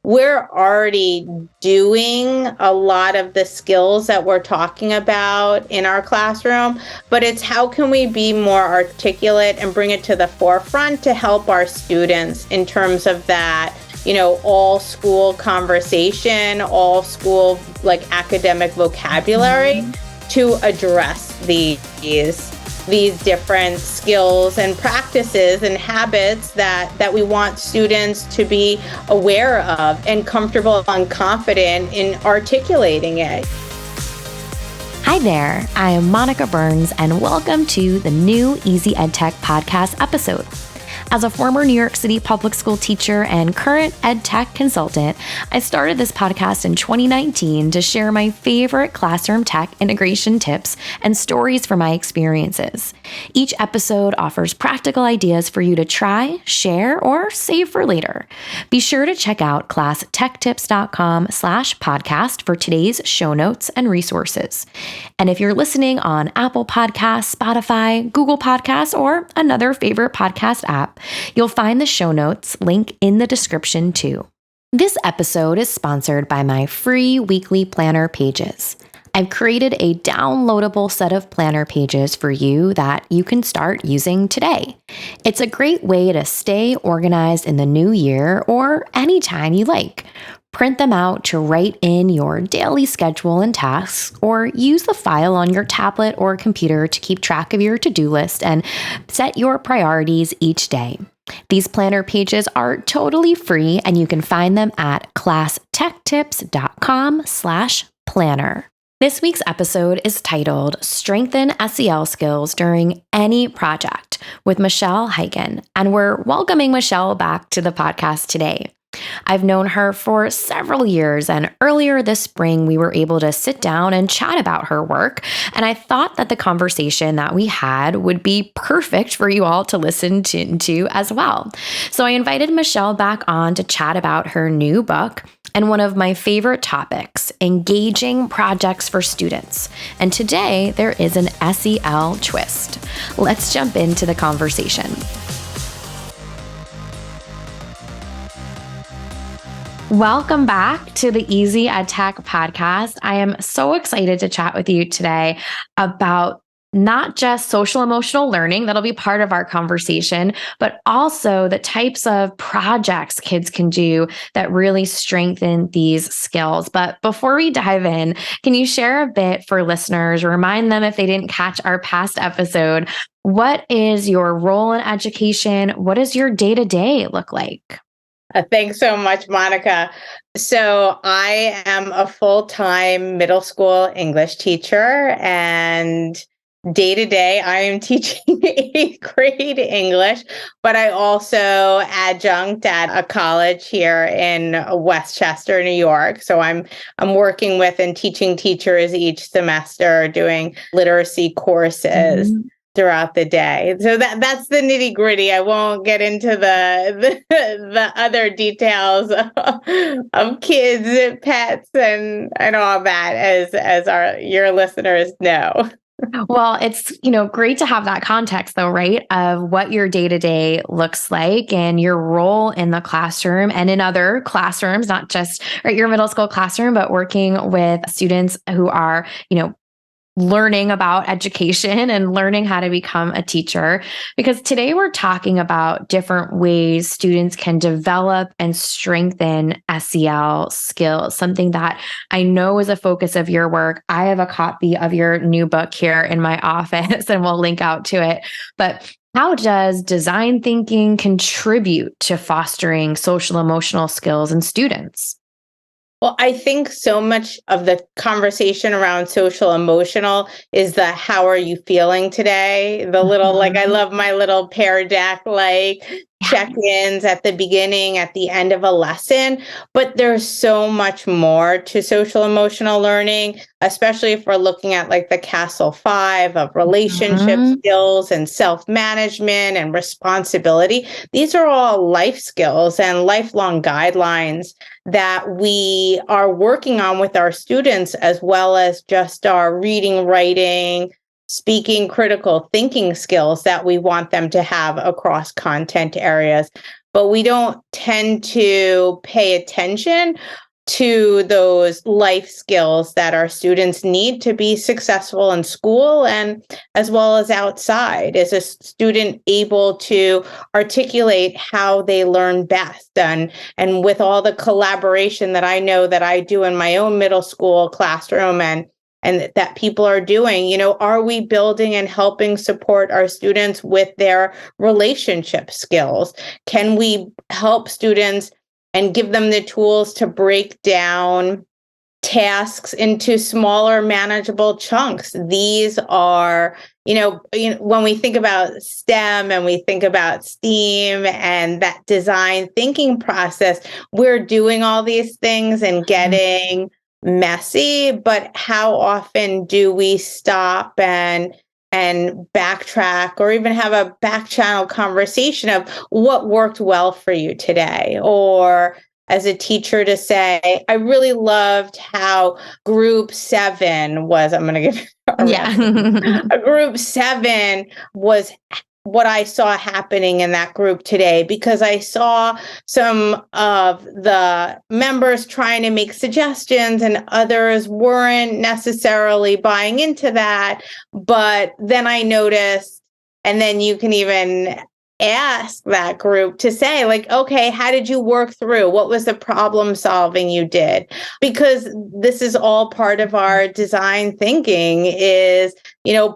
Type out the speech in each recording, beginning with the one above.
we're already doing a lot of the skills that we're talking about in our classroom, but it's how can we be more articulate and bring it to the forefront to help our students in terms of that, all school conversation, all school academic vocabulary to address these different skills and practices and habits that we want students to be aware of and comfortable and confident in articulating it. Hi there, I am Monica Burns, and welcome to the new Easy EdTech podcast episode. As a former New York City public school teacher and current EdTech consultant, I started this podcast in 2019 to share my favorite classroom tech integration tips and stories from my experiences. Each episode offers practical ideas for you to try, share, or save for later. Be sure to check out classtechtips.com/podcast for today's show notes and resources. And if you're listening on Apple Podcasts, Spotify, Google Podcasts, or another favorite podcast app, you'll find the show notes link in the description too. This episode is sponsored by my free weekly planner pages. I've created a downloadable set of planner pages for you that you can start using today. It's a great way to stay organized in the new year or anytime you like. Print them out to write in your daily schedule and tasks, or use the file on your tablet or computer to keep track of your to-do list and set your priorities each day. These planner pages are totally free, and you can find them at classtechtips.com/planner. This week's episode is titled Strengthen SEL Skills During Any Project with Michele Haiken, and we're welcoming Michele back to the podcast today. I've known her for several years, and earlier this spring, we were able to sit down and chat about her work, and I thought that the conversation that we had would be perfect for you all to listen to as well. So I invited Michele back on to chat about her new book and one of my favorite topics, engaging projects for students. And today, there is an SEL twist. Let's jump into the conversation. Welcome back to the Easy EdTech podcast. I am so excited to chat with you today about not just social emotional learning, that'll be part of our conversation, but also the types of projects kids can do that really strengthen these skills. But before we dive in, can you share a bit for listeners, remind them if they didn't catch our past episode, what is your role in education? What does your day-to-day look like? Thanks so much, Monica. So I am a full-time middle school English teacher, and day to day, I am teaching 8th grade English, but I also adjunct at a college here in Westchester, New York. So I'm working with and teaching teachers each semester, doing literacy courses. Throughout the day. So that's the nitty gritty. I won't get into the other details of kids, pets, and all that as your listeners know. Well, it's, great to have that context though, right? Of what your day-to-day looks like and your role in the classroom and in other classrooms, not just your middle school classroom, but working with students who are, learning about education and learning how to become a teacher. Because today we're talking about different ways students can develop and strengthen SEL skills, something that I know is a focus of your work. I have a copy of your new book here in my office, and we'll link out to it. But how does design thinking contribute to fostering social emotional skills in students? Well, I think so much of the conversation around social emotional is the how are you feeling today? The little, I love my little Pear Deck, check-ins at the beginning, at the end of a lesson. But there's so much more to social emotional learning, especially if we're looking at the Castle 5 of relationship skills and self-management and responsibility. These are all life skills and lifelong guidelines that we are working on with our students, as well as just our reading, writing, speaking, critical thinking skills that we want them to have across content areas. but we don't tend to pay attention to those life skills that our students need to be successful in school and as well as outside. Is a student able to articulate how they learn best? And with all the collaboration that I know that I do in my own middle school classroom and that people are doing, are we building and helping support our students with their relationship skills? Can we help students and give them the tools to break down tasks into smaller, manageable chunks? These are, when we think about STEM and we think about STEAM and that design thinking process, we're doing all these things and getting messy, but how often do we stop and backtrack or even have a back channel conversation of what worked well for you today? Or as a teacher to say, I really loved how group 7 was, I'm going to give a group 7 was what I saw happening in that group today, because I saw some of the members trying to make suggestions and others weren't necessarily buying into that. But then I noticed, and then you can even ask that group to say, like, okay, how did you work through? What was the problem solving you did? Because this is all part of our design thinking is,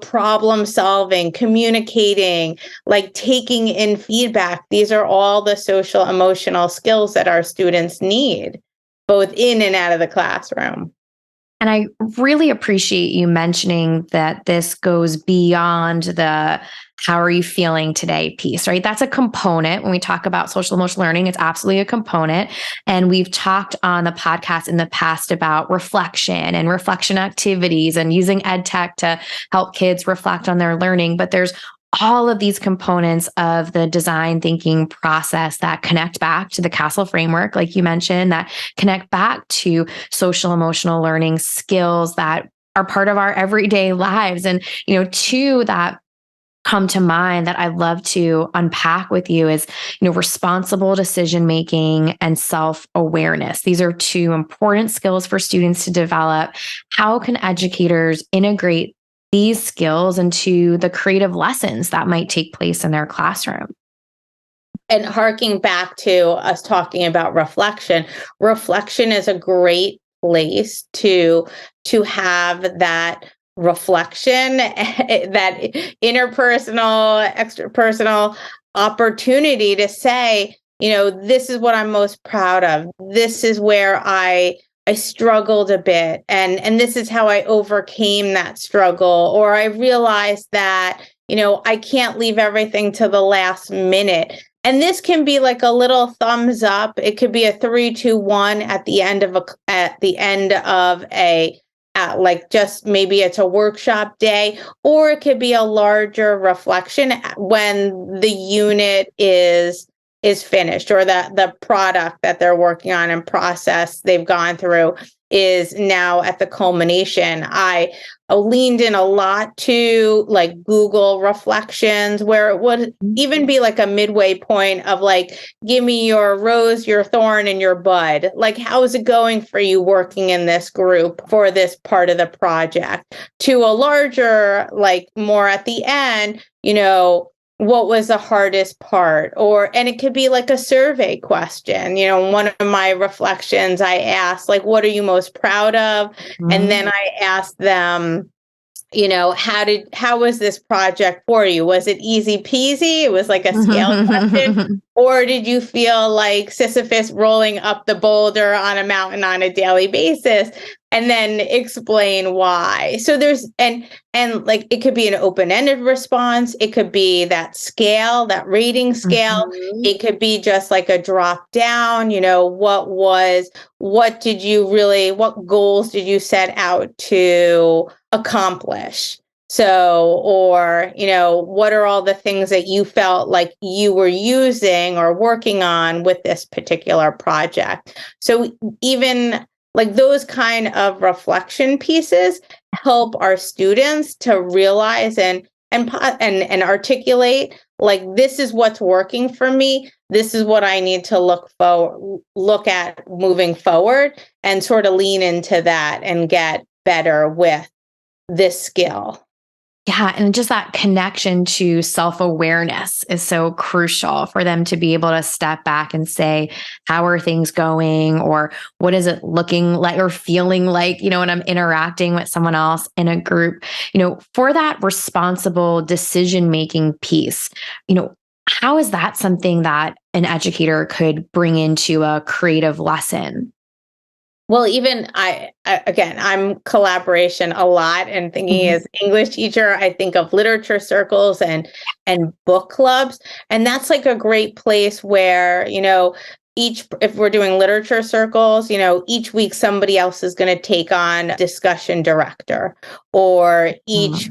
problem solving, communicating, like taking in feedback. These are all the social emotional skills that our students need, both in and out of the classroom. And I really appreciate you mentioning that this goes beyond the how are you feeling today piece, right? That's a component. When we talk about social emotional learning, it's absolutely a component. And we've talked on the podcast in the past about reflection and reflection activities and using EdTech to help kids reflect on their learning. But there's all of these components of the design thinking process that connect back to the CASEL framework, like you mentioned, that connect back to social emotional learning skills that are part of our everyday lives. And, two that come to mind that I'd love to unpack with you is, responsible decision making and self-awareness. These are two important skills for students to develop. How can educators integrate these skills into the creative lessons that might take place in their classroom? And harking back to us talking about reflection is a great place to have that reflection, that interpersonal, extrapersonal opportunity to say, this is what I'm most proud of. This is where I struggled a bit, and this is how I overcame that struggle. Or I realized that, I can't leave everything to the last minute. And this can be like a little thumbs up. It could be a 3, 2, 1 at the end of a like just maybe it's a workshop day, or it could be a larger reflection when the unit is finished, or that the product that they're working on and process they've gone through is now at the culmination. I leaned in a lot to like Google reflections, where it would even be like a midway point of like, give me your rose, your thorn, and your bud. Like, how is it going for you working in this group for this part of the project? To a larger, like more at the end, what was the hardest part? And it could be like a survey question. One of my reflections, I asked, like, what are you most proud of? And then I asked them, how was this project for you? Was it easy peasy? It was like a scale question. Or did you feel like Sisyphus rolling up the boulder on a mountain on a daily basis? And then explain why. So there's, and like, it could be an open-ended response. It could be that scale, that rating scale. It could be just like a drop down, what goals did you set out to accomplish? So, or, what are all the things that you felt like you were using or working on with this particular project? So even like those kind of reflection pieces help our students to realize and and articulate, like, this is what's working for me. This is what I need to look at moving forward, and sort of lean into that and get better with this skill. Yeah. And just that connection to self-awareness is so crucial for them to be able to step back and say, how are things going? Or what is it looking like or feeling like, when I'm interacting with someone else in a group, for that responsible decision-making piece, how is that something that an educator could bring into a creative lesson? Well, even again, I'm collaboration a lot, and thinking as English teacher, I think of literature circles and book clubs. And that's like a great place where, if we're doing literature circles, each week somebody else is going to take on discussion director, or each,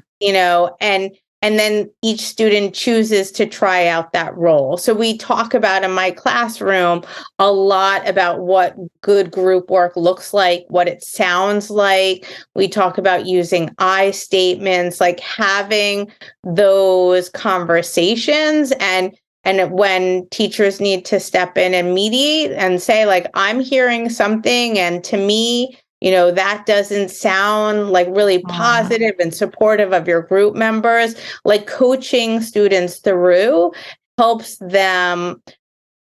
and then each student chooses to try out that role. So we talk about in my classroom a lot about what good group work looks like, what it sounds like. We talk about using I statements, like having those conversations, and when teachers need to step in and mediate and say, like, I'm hearing something, and to me, that doesn't sound like really positive and supportive of your group members. Like, coaching students through helps them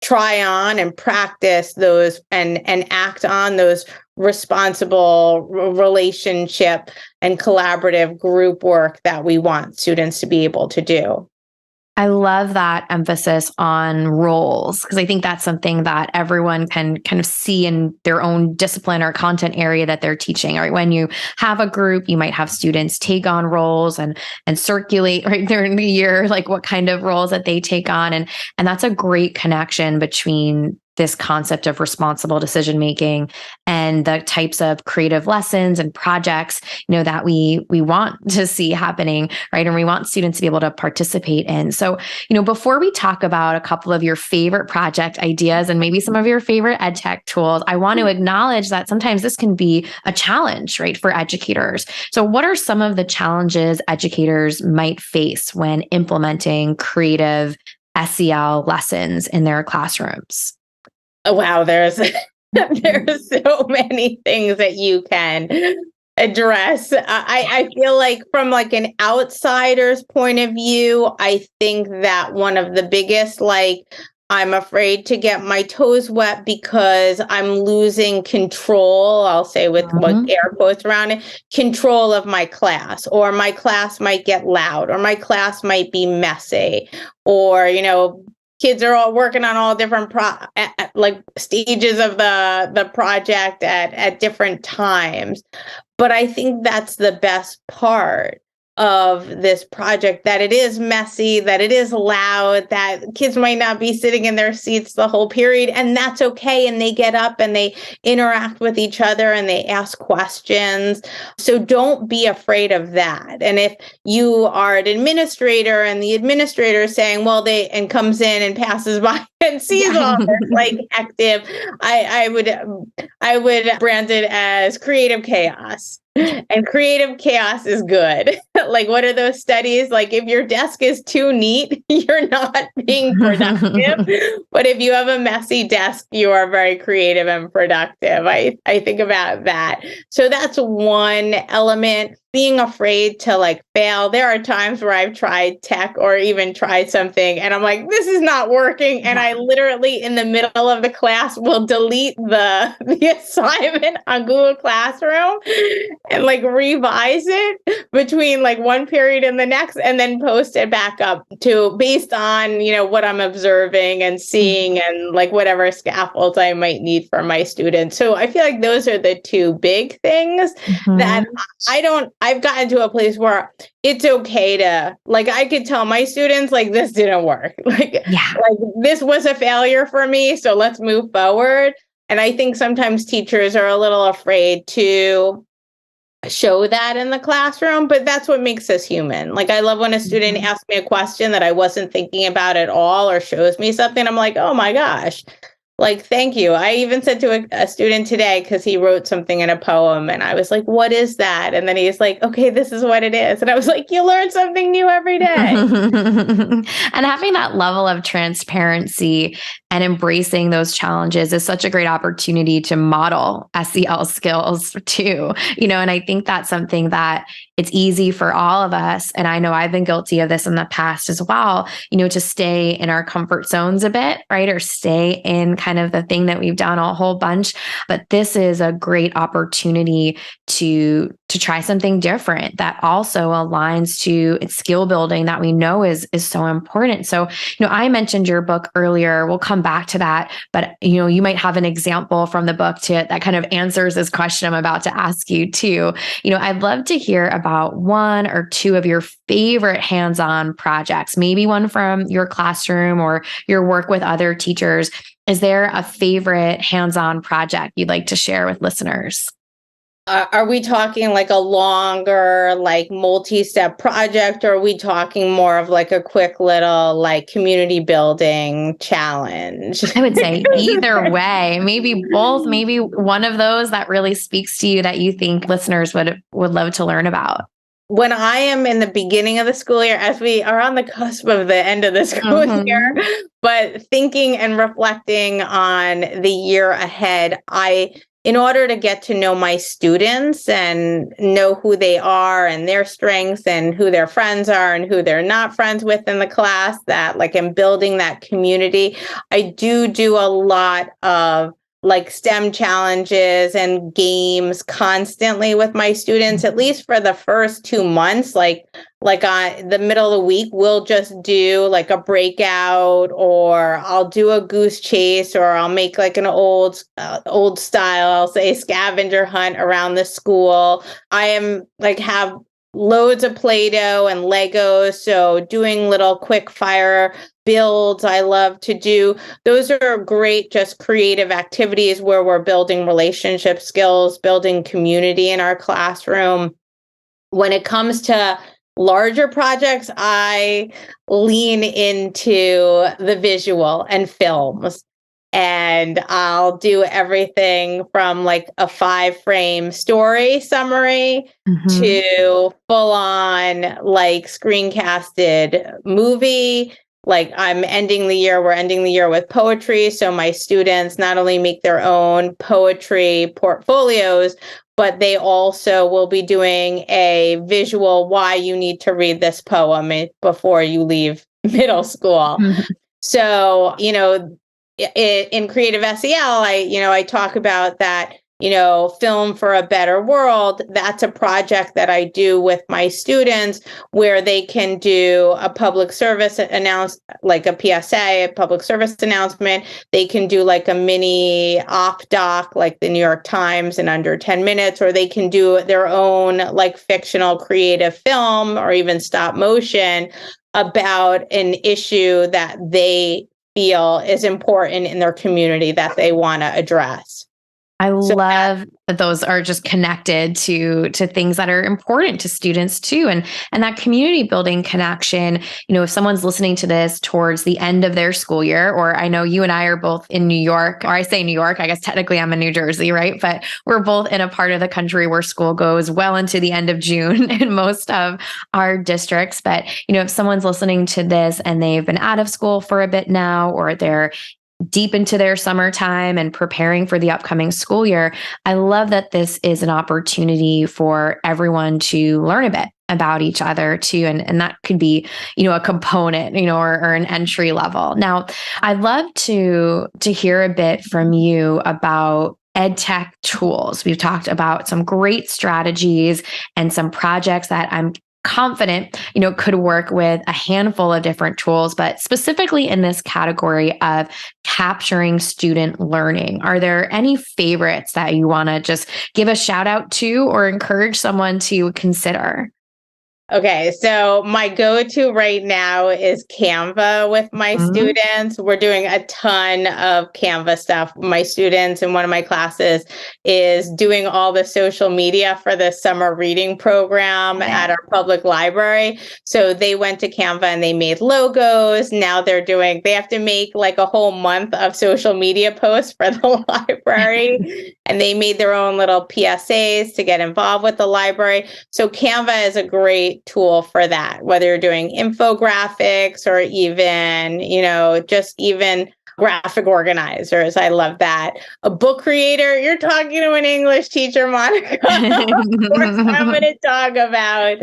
try on and practice those and act on those responsible relationship and collaborative group work that we want students to be able to do. I love that emphasis on roles, because I think that's something that everyone can kind of see in their own discipline or content area that they're teaching. Right? When you have a group, you might have students take on roles and circulate right during the year, like what kind of roles that they take on, and that's a great connection between this concept of responsible decision making and the types of creative lessons and projects, that we want to see happening, right? And we want students to be able to participate in. So, before we talk about a couple of your favorite project ideas and maybe some of your favorite EdTech tools, I want to acknowledge that sometimes this can be a challenge, right, for educators. So what are some of the challenges educators might face when implementing creative SEL lessons in their classrooms? Oh, wow, there's so many things that you can address. I feel like from like an outsider's point of view, I think that one of the biggest, like, I'm afraid to get my toes wet because I'm losing control, I'll say with what air quotes around it, control of my class, or my class might get loud, or my class might be messy, or, kids are all working on all different like stages of the project at different times. But I think that's the best part of this project, that it is messy, that it is loud, that kids might not be sitting in their seats the whole period, and that's okay. And they get up and they interact with each other and they ask questions. So don't be afraid of that. And if you are an administrator and the administrator is saying, well, and comes in and passes by and sees all this like active, I would brand it as creative chaos. And creative chaos is good. Like, what are those studies? Like, if your desk is too neat, you're not being productive. But if you have a messy desk, you are very creative and productive. I think about that. So that's one element. Being afraid to like fail. There are times where I've tried tech or even tried something and I'm like, this is not working. And I literally in the middle of the class will delete the assignment on Google Classroom and like revise it between like one period and the next, and then post it back up based on, what I'm observing and seeing and like whatever scaffolds I might need for my students. So I feel like those are the two big things that I've gotten to a place where it's okay to, like, I could tell my students, like, this didn't work. Like this was a failure for me. So let's move forward. And I think sometimes teachers are a little afraid to show that in the classroom, but that's what makes us human. Like, I love when a student asks me a question that I wasn't thinking about at all or shows me something. I'm like, oh my gosh, Like, thank you. I even said to a student today, because he wrote something in a poem, and I was like, what is that? And then he's like, okay, this is what it is. And I was like, you learn something new every day. And having that level of transparency and embracing those challenges is such a great opportunity to model SEL skills too. And I think that's something that it's easy for all of us. And I know I've been guilty of this in the past as well, to stay in our comfort zones a bit, right? Or stay in kind of the thing that we've done a whole bunch. But this is a great opportunity to try something different that also aligns to its skill building that we know is so important. So, I mentioned your book earlier. We'll come back to that, but you might have an example from the book that kind of answers this question I'm about to ask you too. I'd love to hear about one or two of your favorite hands-on projects, maybe one from your classroom or your work with other teachers. Is there a favorite hands-on project you'd like to share with listeners? Are we talking like a longer, like multi-step project, or are we talking more of like a quick little like community building challenge? I would say either way, maybe both, maybe one of those that really speaks to you that you think listeners would love to learn about. When I am in the beginning of the school year, as we are on the cusp of the end of the school year, but thinking and reflecting on the year ahead, in order to get to know my students and know who they are and their strengths and who their friends are and who they're not friends with in the class, that like I'm building that community, I do a lot of like STEM challenges and games constantly with my students, at least for the first 2 months. Like on the middle of the week, we'll just do like a breakout, or I'll do a goose chase, or I'll make like an old style, I'll say, scavenger hunt around the school. I am like have loads of Play-Doh and Legos, so doing little quick fire builds I love to do. Those are great, just creative activities where we're building relationship skills, building community in our classroom. When it comes to larger projects, I lean into the visual and films. And I'll do everything from like a 5-frame story summary to full on like screencasted movie. Like we're ending the year with poetry. So my students not only make their own poetry portfolios, but they also will be doing a visual why you need to read this poem before you leave middle school. So, in Creative SEL, I talk about that, Film for a Better World. That's a project that I do with my students where they can do a public service like a PSA, a public service announcement. They can do like a mini op doc, like the New York Times, in under 10 minutes, or they can do their own like fictional creative film or even stop motion about an issue that they feel is important in their community that they want to address. I love that those are just connected to things that are important to students too. And that community building connection, if someone's listening to this towards the end of their school year, or I know you and I are both in New York, or I say New York, I guess technically I'm in New Jersey, right? But we're both in a part of the country where school goes well into the end of June in most of our districts. But, if someone's listening to this and they've been out of school for a bit now, or they're deep into their summertime and preparing for the upcoming school year, I love that this is an opportunity for everyone to learn a bit about each other too. And that could be, a component, or an entry level. Now, I'd love to hear a bit from you about EdTech tools. We've talked about some great strategies and some projects that I'm confident, could work with a handful of different tools, but specifically in this category of capturing student learning. Are there any favorites that you want to just give a shout out to or encourage someone to consider? Okay, so my go-to right now is Canva with my Mhm. students. We're doing a ton of Canva stuff. My students in one of my classes is doing all the social media for the summer reading program at our public library. So they went to Canva and they made logos. Now they have to make like a whole month of social media posts for the library. And they made their own little PSAs to get involved with the library. So Canva is a great tool for that, whether you're doing infographics or even, just even graphic organizers. I love that. A book creator, you're talking to an English teacher, Monica. Of course, I'm going to talk about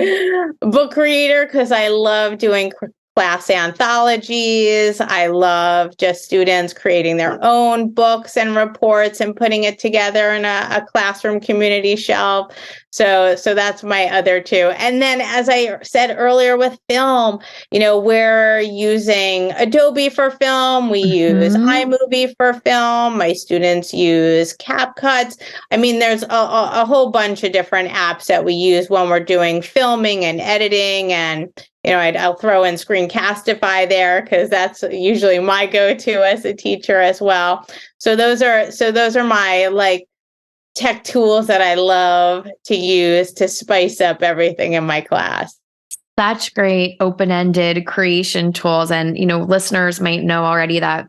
book creator because I love doing class anthologies. I love just students creating their own books and reports and putting it together in a classroom community shelf. So that's my other two. And then, as I said earlier with film, we're using Adobe for film. We use Mhm. iMovie for film. My students use CapCut. I mean, there's a whole bunch of different apps that we use when we're doing filming and editing. And I'll throw in Screencastify there because that's usually my go-to as a teacher as well. So those are my like tech tools that I love to use to spice up everything in my class. Such great open-ended creation tools. And, listeners might know already that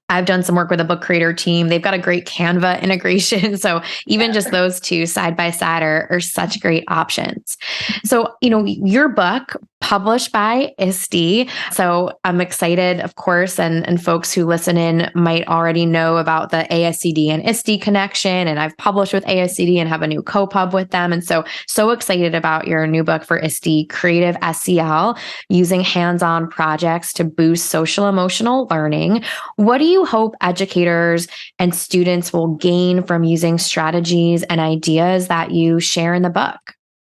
I've done some work with a book creator team. They've got a great Canva integration. So even just those two side by side are such great options. So, your book published by ISTE. So I'm excited, of course, and folks who listen in might already know about the ASCD and ISTE connection. And I've published with ASCD and have a new co-pub with them. And so excited about your new book for ISTE, Creative SEL, using hands-on projects to boost social emotional learning. What do you hope educators and students will gain from using strategies and ideas that you share in the book?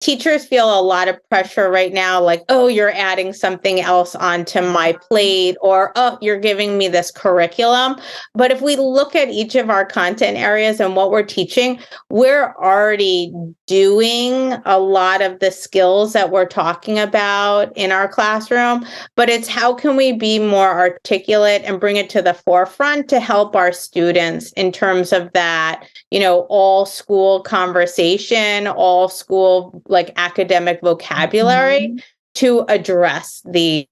Teachers feel a lot of pressure right now, like, oh, you're adding something else onto my plate, or, oh, you're giving me this curriculum. But if we look at each of our content areas and what we're teaching, we're already doing a lot of the skills that we're talking about in our classroom. But it's how can we be more articulate and bring it to the forefront to help our students in terms of that, all school conversation, all school like academic vocabulary Mhm. to address these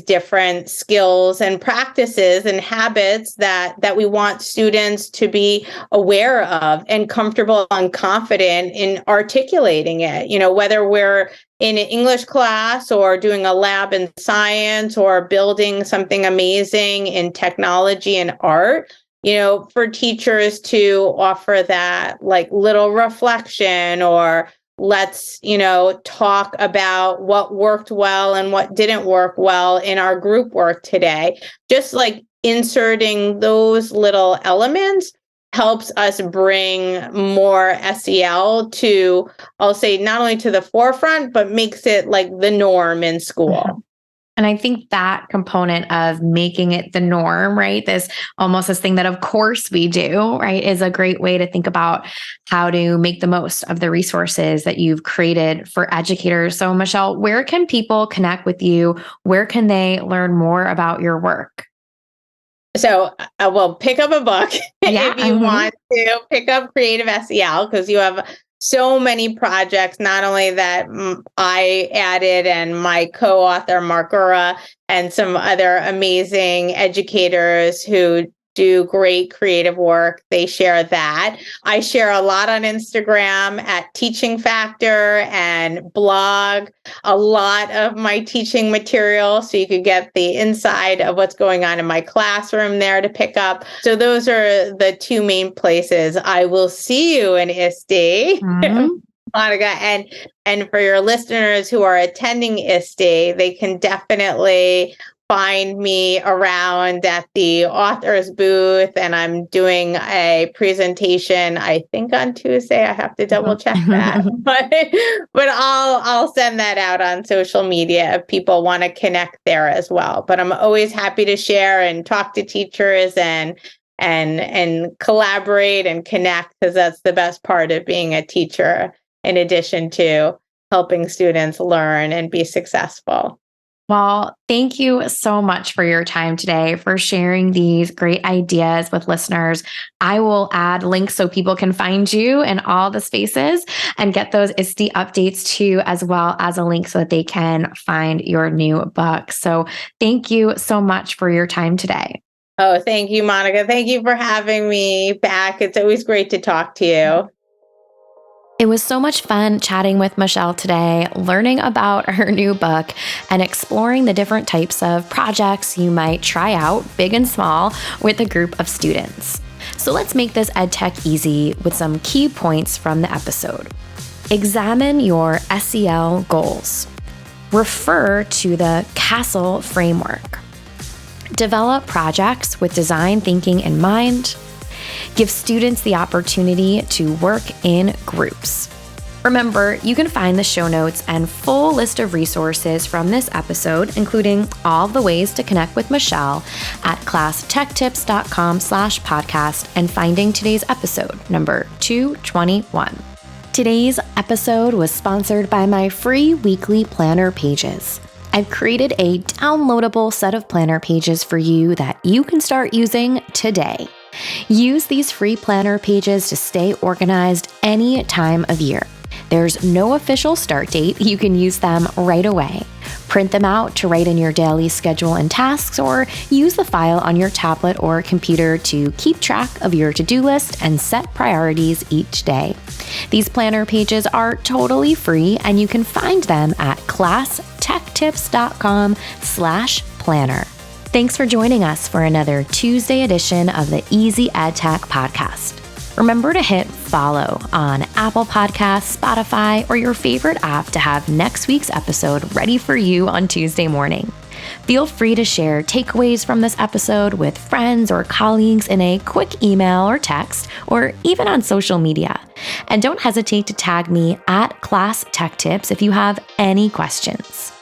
different skills and practices and habits that we want students to be aware of and comfortable and confident in articulating it. Whether we're in an English class or doing a lab in science or building something amazing in technology and art, for teachers to offer that like little reflection or let's, talk about what worked well and what didn't work well in our group work today. Just like inserting those little elements helps us bring more SEL to, I'll say, not only to the forefront, but makes it like the norm in school. And I think that component of making it the norm, right? This thing that of course we do, right? Is a great way to think about how to make the most of the resources that you've created for educators. So Michele, where can people connect with you? Where can they learn more about your work? So, well, pick up a book Yeah. if you want to. Pick up Creative SEL because you have so many projects, not only that I added and my co-author, Mark Gura, and some other amazing educators who do great creative work. They share that. I share a lot on Instagram at Teaching Factor and blog a lot of my teaching material so you could get the inside of what's going on in my classroom there to pick up. So those are the two main places. I will see you in ISTE. Mhm. Monica, and for your listeners who are attending ISTE, they can definitely find me around at the author's booth, and I'm doing a presentation, I think on Tuesday. I have to double check that, but I'll send that out on social media if people want to connect there as well. But I'm always happy to share and talk to teachers and collaborate and connect because that's the best part of being a teacher in addition to helping students learn and be successful. Well, thank you so much for your time today, for sharing these great ideas with listeners. I will add links so people can find you in all the spaces and get those ISTE updates too, as well as a link so that they can find your new book. So thank you so much for your time today. Oh, thank you, Monica. Thank you for having me back. It's always great to talk to you. It was so much fun chatting with Michele today, learning about her new book and exploring the different types of projects you might try out, big and small, with a group of students. So let's make this EdTech easy with some key points from the episode. Examine your SEL goals. Refer to the CASEL framework. Develop projects with design thinking in mind. Give students the opportunity to work in groups. Remember, you can find the show notes and full list of resources from this episode, including all the ways to connect with Michele at classtechtips.com/podcast and finding today's episode, number 221. Today's episode was sponsored by my free weekly planner pages. I've created a downloadable set of planner pages for you that you can start using today. Use these free planner pages to stay organized any time of year. There's no official start date. You can use them right away. Print them out to write in your daily schedule and tasks, or use the file on your tablet or computer to keep track of your to-do list and set priorities each day. These planner pages are totally free, and you can find them at classtechtips.com/planner. Thanks for joining us for another Tuesday edition of the Easy EdTech podcast. Remember to hit follow on Apple Podcasts, Spotify, or your favorite app to have next week's episode ready for you on Tuesday morning. Feel free to share takeaways from this episode with friends or colleagues in a quick email or text, or even on social media. And don't hesitate to tag me at Class Tech Tips if you have any questions.